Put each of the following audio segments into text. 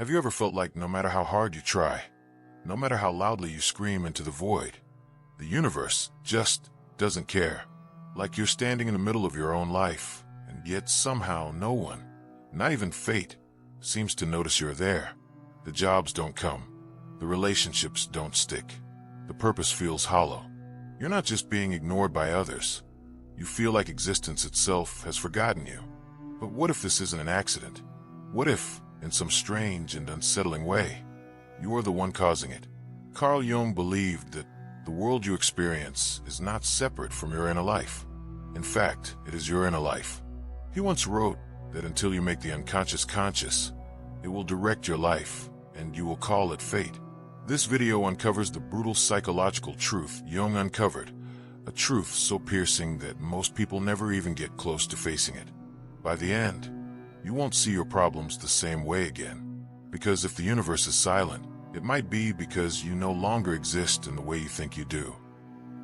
Have you ever felt like no matter how hard you try, no matter how loudly you scream into the void, the universe just doesn't care? Like you're standing in the middle of your own life, and yet somehow no one, not even fate, seems to notice you're there. The jobs don't come. The relationships don't stick. The purpose feels hollow. You're not just being ignored by others. You feel like existence itself has forgotten you. But what if this isn't an accident? What if, in some strange and unsettling way, you're the one causing it? Carl Jung believed that the world you experience is not separate from your inner life. In fact, it is your inner life. He once wrote that until you make the unconscious conscious, it will direct your life, and you will call it fate. This video uncovers the brutal psychological truth Jung uncovered, a truth so piercing that most people never even get close to facing it. By the end, you won't see your problems the same way again. Because if the universe is silent, it might be because you no longer exist in the way you think you do.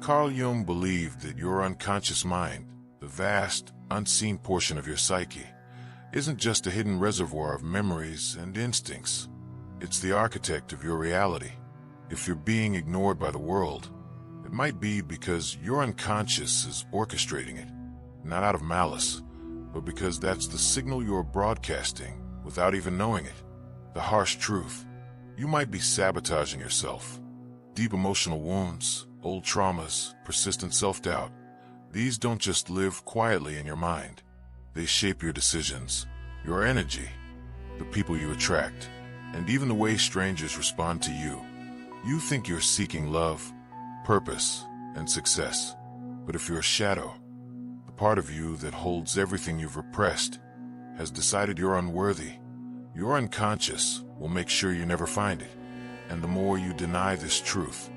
Carl Jung believed that your unconscious mind, the vast, unseen portion of your psyche, isn't just a hidden reservoir of memories and instincts. It's the architect of your reality. If you're being ignored by the world, it might be because your unconscious is orchestrating it, not out of malice, but because that's the signal you're broadcasting without even knowing it. The harsh truth: you might be sabotaging yourself. Deep emotional wounds, old traumas, persistent self-doubt, these don't just live quietly in your mind. They shape your decisions, your energy, the people you attract, and even the way strangers respond to you. You think you're seeking love, purpose, and success. But if you're a shadow, the part of you that holds everything you've repressed, has decided you're unworthy, your unconscious will make sure you never find it. And the more you deny this truth,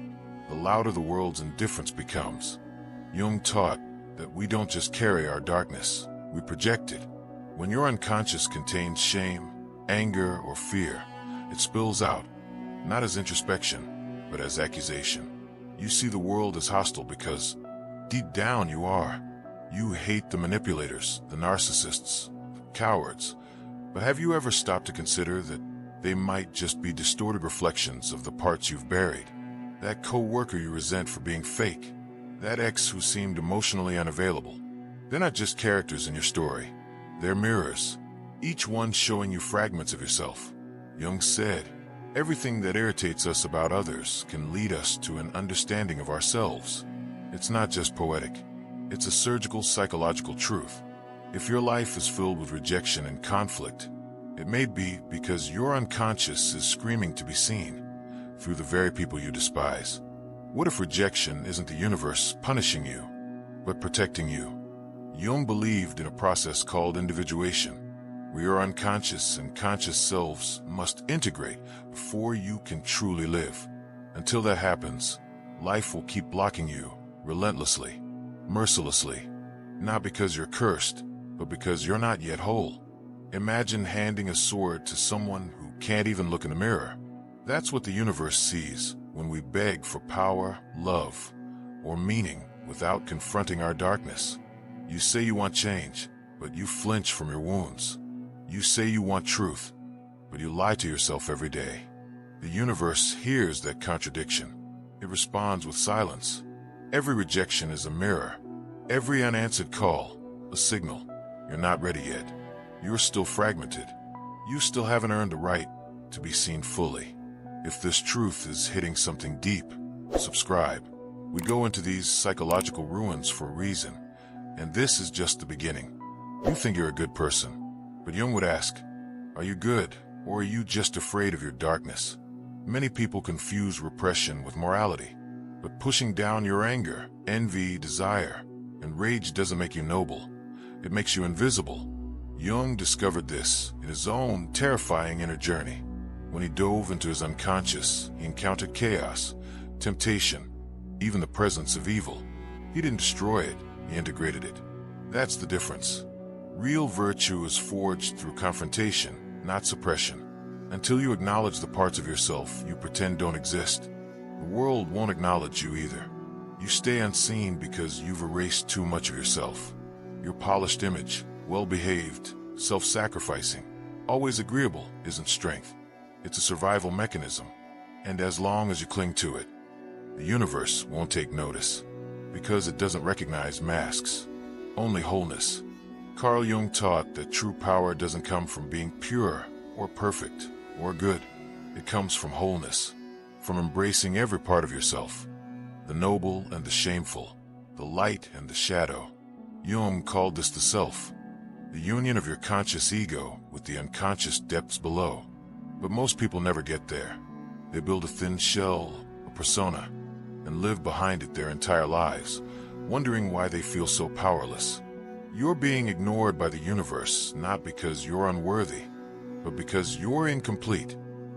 the louder the world's indifference becomes. Jung taught that we don't just carry our darkness, we project it. When your unconscious contains shame, anger, or fear, it spills out, not as introspection, but as accusation. You see the world as hostile because, deep down, you are. You hate the manipulators, the narcissists, the cowards. But have you ever stopped to consider that they might just be distorted reflections of the parts you've buried? That co-worker you resent for being fake, that ex who seemed emotionally unavailable. They're not just characters in your story. They're mirrors, each one showing you fragments of yourself. Jung said, everything that irritates us about others can lead us to an understanding of ourselves. It's not just poetic. It's a surgical psychological truth. If your life is filled with rejection and conflict, it may be because your unconscious is screaming to be seen through the very people you despise. What if rejection isn't the universe punishing you, but protecting you? Jung believed in a process called individuation, where your unconscious and conscious selves must integrate before you can truly live. Until that happens, life will keep blocking you, relentlessly, mercilessly, not because you're cursed, but because you're not yet whole. Imagine handing a sword to someone who can't even look in the mirror. That's what the universe sees when we beg for power, love, or meaning without confronting our darkness. You say you want change, but you flinch from your wounds. You say you want truth, but you lie to yourself every day. The universe hears that contradiction. It responds with silence. Every rejection is a mirror. Every unanswered call, a signal. You're not ready yet. You're still fragmented. You still haven't earned the right to be seen fully. If this truth is hitting something deep, subscribe. We go into these psychological ruins for a reason, and this is just the beginning. You think you're a good person, but Jung would ask, are you good, or are you just afraid of your darkness? Many people confuse repression with morality, but pushing down your anger, envy, desire, and rage doesn't make you noble. It makes you invisible. Jung discovered this in his own terrifying inner journey. When he dove into his unconscious, he encountered chaos, temptation, even the presence of evil. He didn't destroy it, he integrated it. That's the difference. Real virtue is forged through confrontation, not suppression. Until you acknowledge the parts of yourself you pretend don't exist, the world won't acknowledge you either. You stay unseen because you've erased too much of yourself. Your polished image, well-behaved, self-sacrificing, always agreeable, isn't strength. It's a survival mechanism, and as long as you cling to it, the universe won't take notice, because it doesn't recognize masks, only wholeness. Carl Jung taught that true power doesn't come from being pure or perfect or good. It comes from wholeness, from embracing every part of yourself, the noble and the shameful, the light and the shadow. Jung called this the self, the union of your conscious ego with the unconscious depths below. But most people never get there. They build a thin shell, a persona, and live behind it their entire lives, wondering why they feel so powerless. You're being ignored by the universe, not because you're unworthy, but because you're incomplete.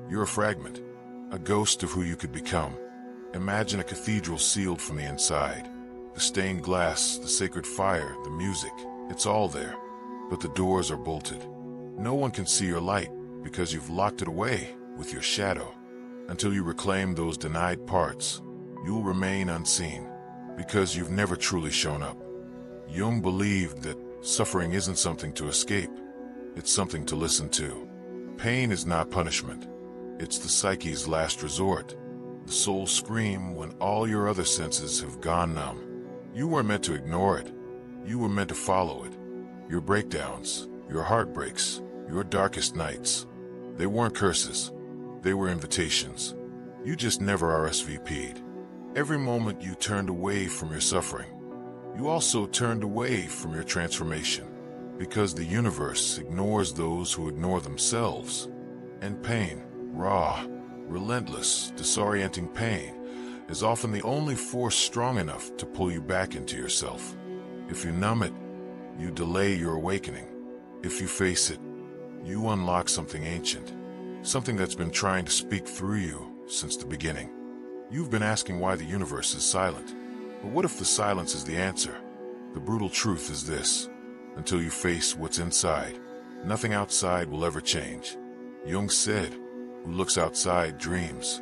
You're a fragment, a ghost of who you could become. Imagine a cathedral sealed from the inside. The stained glass, the sacred fire, the music, it's all there. But the doors are bolted. No one can see your light because you've locked it away with your shadow. Until you reclaim those denied parts, you'll remain unseen because you've never truly shown up. Jung believed that suffering isn't something to escape, it's something to listen to. Pain is not punishment. It's the psyche's last resort. The soul's scream when all your other senses have gone numb. You weren't meant to ignore it. You were meant to follow it. Your breakdowns, your heartbreaks, your darkest nights, they weren't curses. They were invitations. You just never RSVP'd. Every moment you turned away from your suffering, you also turned away from your transformation, because the universe ignores those who ignore themselves. And pain, raw, relentless, disorienting pain, is often the only force strong enough to pull you back into yourself. If you numb it, you delay your awakening. If you face it, you unlock something ancient, something that's been trying to speak through you since the beginning. You've been asking why the universe is silent. But what if the silence is the answer? The brutal truth is this: until you face what's inside, nothing outside will ever change. Jung said, "Who looks outside dreams.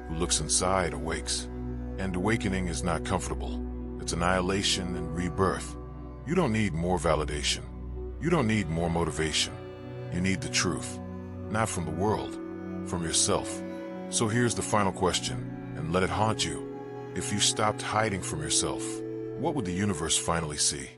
Who looks inside awakes." And awakening is not comfortable. It's annihilation and rebirth. You don't need more validation. You don't need more motivation. You need the truth. Not from the world, from yourself. So here's the final question, and let it haunt you. If you stopped hiding from yourself, what would the universe finally see?